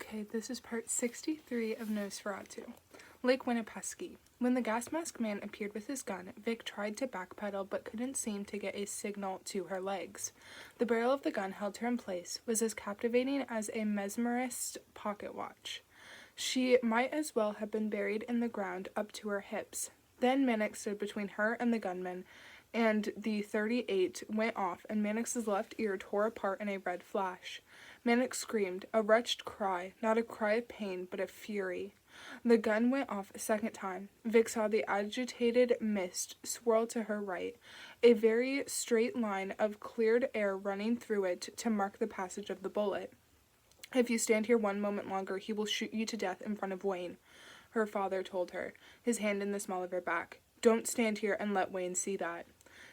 Okay, this is part 63 of Nos4a2. Lake Winnipesaukee. When the gas mask man appeared with his gun, Vic tried to backpedal but couldn't seem to get a signal to her legs. The barrel of the gun held her in place, was as captivating as a mesmerist pocket watch. She might as well have been buried in the ground up to her hips. Then Mannix stood between her and the gunman, and the .38 went off, and Mannix's left ear tore apart in a red flash. Mannix screamed, a wretched cry, not a cry of pain, but of fury. The gun went off a second time. Vic saw the agitated mist swirl to her right, a very straight line of cleared air running through it to mark the passage of the bullet. If you stand here one moment longer, he will shoot you to death in front of Wayne, her father told her, his hand in the small of her back. Don't stand here and let Wayne see that.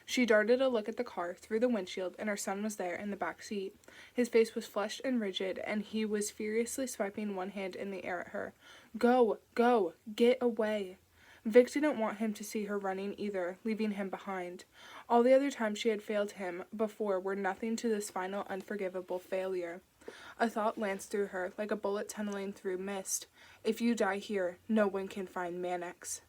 She darted a look at the car through the windshield, and her son was there in the back seat. His face was flushed and rigid, and he was furiously swiping one hand in the air at her. Go, go, get away. Vic didn't want him to see her running either, leaving him behind. All the other times she had failed him before were nothing to this final unforgivable failure. A thought lanced through her, like a bullet tunneling through mist. If you die here, no one can find Mannix.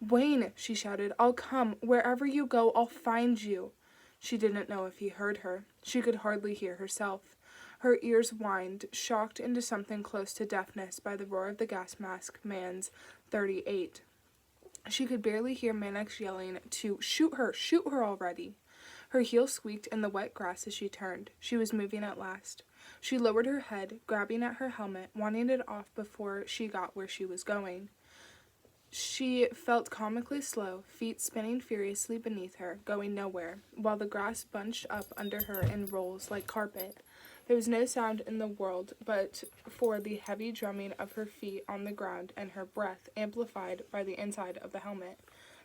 Wayne, she shouted, I'll come. Wherever you go, I'll find you. She didn't know if he heard her. She could hardly hear herself. Her ears whined, shocked into something close to deafness by the roar of the gas mask man's .38. She could barely hear Mannix yelling to shoot her already. Her heels squeaked in the wet grass as she turned. She was moving at last. She lowered her head, grabbing at her helmet, wanting it off before she got where she was going. She felt comically slow, feet spinning furiously beneath her, going nowhere, while the grass bunched up under her in rolls like carpet. There was no sound in the world but for the heavy drumming of her feet on the ground and her breath, amplified by the inside of the helmet.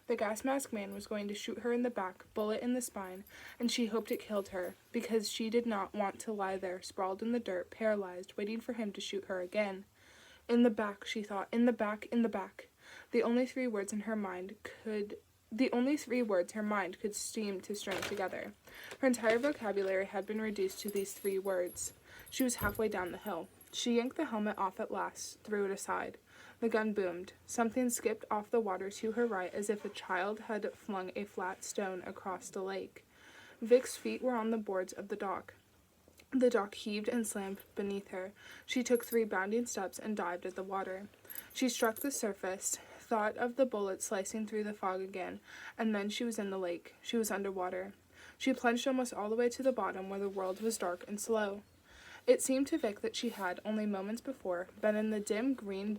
The gas mask man was going to shoot her in the back, bullet in the spine, and she hoped it killed her, because she did not want to lie there, sprawled in the dirt, paralyzed, waiting for him to shoot her again. In the back, she thought, in the back, in the back. The only three words her mind could seem to string together. Her entire vocabulary had been reduced to these three words. She was halfway down the hill. She yanked the helmet off at last, threw it aside. The gun boomed. Something skipped off the water to her right as if a child had flung a flat stone across the lake. Vic's feet were on the boards of the dock. The dock heaved and slammed beneath her. She took 3 bounding steps and dived at the water. She struck the surface, thought of the bullet slicing through the fog again, and then she was in the lake. She was underwater. She plunged almost all the way to the bottom, where the world was dark and slow. It seemed to Vic that she had, only moments before, been in the dim, green,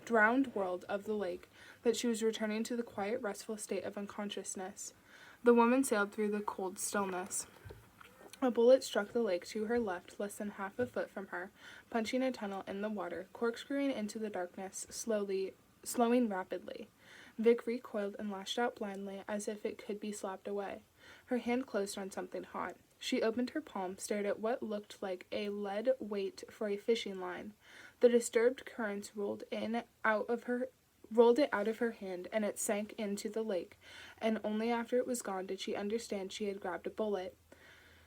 drowned world of the lake, that she was returning to the quiet, restful state of unconsciousness. The woman sailed through the cold stillness. A bullet struck the lake to her left, less than half a foot from her, punching a tunnel in the water, corkscrewing into the darkness, slowing rapidly. Vic recoiled and lashed out blindly, as if it could be slapped away. Her hand closed on something hot. She opened her palm, stared at what looked like a lead weight for a fishing line. The disturbed currents rolled it out of her hand, and it sank into the lake, and only after it was gone did she understand she had grabbed a bullet.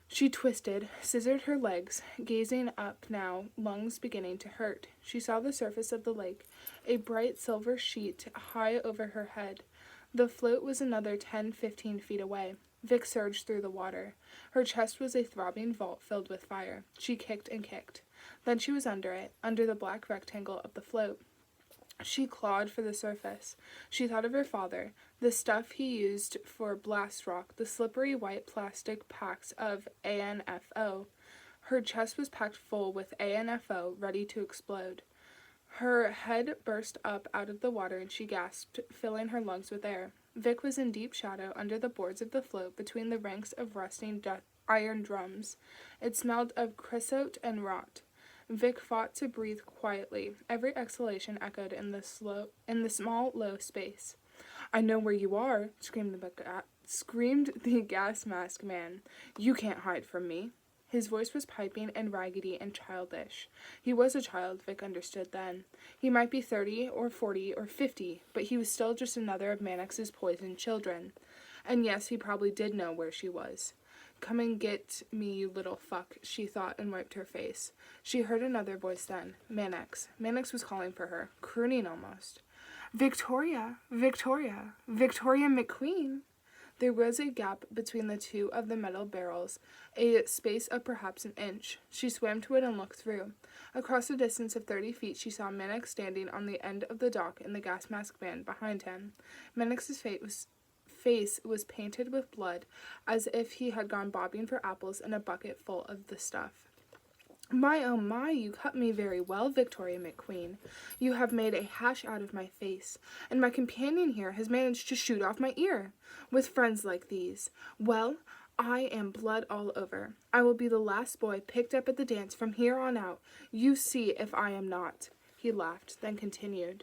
She twisted, scissored her legs, gazing up now, lungs beginning to hurt. She saw the surface of the lake, a bright silver sheet high over her head. The float was another 10-15 feet away. Vic surged through the water. Her chest was a throbbing vault filled with fire. She kicked and kicked. Then she was under it, under the black rectangle of the float. She clawed for the surface. She thought of her father, the stuff he used for blast rock, the slippery white plastic packs of ANFO. Her chest was packed full with ANFO, ready to explode. Her head burst up out of the water and she gasped, filling her lungs with air. Vic was in deep shadow under the boards of the float between the ranks of rusting iron drums. It smelled of creosote and rot. Vic fought to breathe quietly. Every exhalation echoed in the small, low space. I know where you are, screamed the gas mask man. You can't hide from me. His voice was piping and raggedy and childish. He was a child, Vic understood then. He might be 30 or 40 or 50, but he was still just another of Mannix's poisoned children. And yes, he probably did know where she was. Come and get me, you little fuck, she thought and wiped her face. She heard another voice then. Mannix. Mannix was calling for her, crooning almost. Victoria! Victoria! Victoria McQueen! There was a gap between the two of the metal barrels, a space of perhaps an inch. She swam to it and looked through. Across a distance of 30 feet, she saw Mannix standing on the end of the dock and the gas mask man behind him. Mannix's face was painted with blood, as if he had gone bobbing for apples in a bucket full of the stuff. My, oh my, you cut me very well, Victoria McQueen. You have made a hash out of my face, and my companion here has managed to shoot off my ear. With friends like these, well, I am blood all over. I will be the last boy picked up at the dance from here on out. You see if I am not. He laughed, then continued.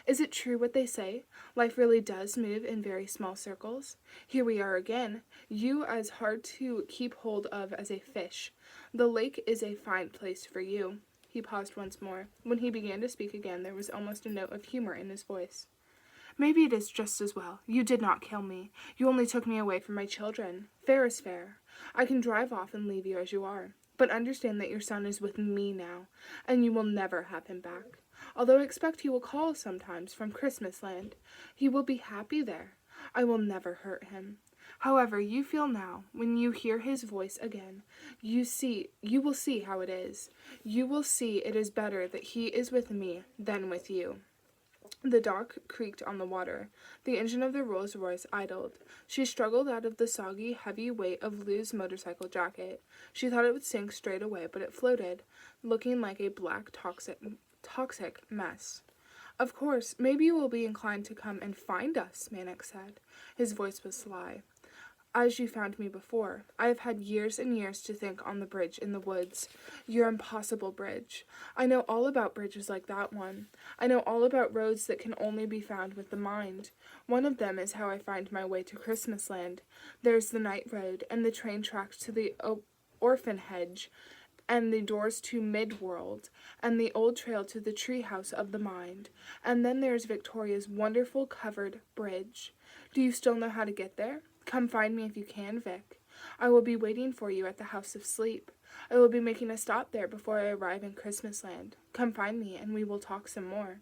Is it true what they say? Life really does move in very small circles. Here we are again, you as hard to keep hold of as a fish. The lake is a fine place for you. He paused once more. When he began to speak again, there was almost a note of humor in his voice. Maybe it is just as well. You did not kill me. You only took me away from my children. Fair is fair. I can drive off and leave you as you are. But understand that your son is with me now, and you will never have him back. Although I expect he will call sometimes from Christmas land. He will be happy there. I will never hurt him. However you feel now, when you hear his voice again, you will see how it is. You will see it is better that he is with me than with you. The dock creaked on the water. The engine of the Rolls-Royce idled. She struggled out of the soggy, heavy weight of Lou's motorcycle jacket. She thought it would sink straight away, but it floated, looking like a black, toxic mess. Of course, maybe you will be inclined to come and find us, Mannix said. His voice was sly. As you found me before. I have had years and years to think on the bridge in the woods. Your impossible bridge. I know all about bridges like that one. I know all about roads that can only be found with the mind. One of them is how I find my way to Christmasland. There's the night road, and the train tracks to the orphan hedge, and the doors to Midworld, and the old trail to the treehouse of the mind. And then there's Victoria's wonderful covered bridge. Do you still know how to get there? Come find me if you can, Vic. I will be waiting for you at the House of Sleep. I will be making a stop there before I arrive in Christmasland. Come find me, and we will talk some more.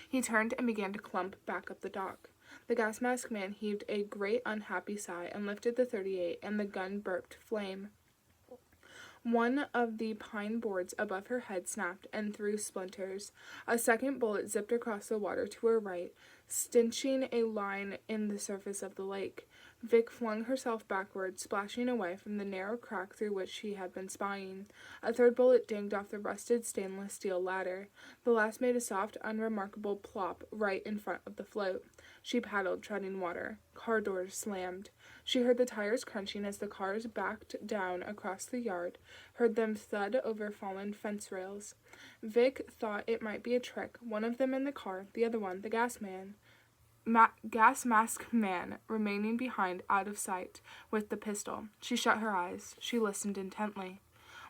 He turned and began to clump back up the dock. The gas mask man heaved a great unhappy sigh and lifted the .38, and the gun burped flame. One of the pine boards above her head snapped and threw splinters. A second bullet zipped across the water to her right, stenching a line in the surface of the lake. Vic flung herself backward, splashing away from the narrow crack through which she had been spying. A third bullet dinged off the rusted stainless steel ladder. The last made a soft, unremarkable plop right in front of the float. She paddled, treading water. Car doors slammed. She heard the tires crunching as the cars backed down across the yard, heard them thud over fallen fence rails. Vic thought it might be a trick, one of them in the car, the other one, the gas mask man, remaining behind out of sight with the pistol. She shut her eyes. She listened intently.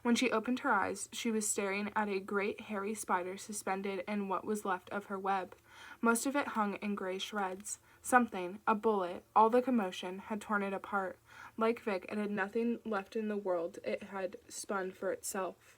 When she opened her eyes, she was staring at a great hairy spider suspended in what was left of her web. Most of it hung in gray shreds. Something, a bullet, all the commotion, had torn it apart. Like Vic, it had nothing left in the world it had spun for itself.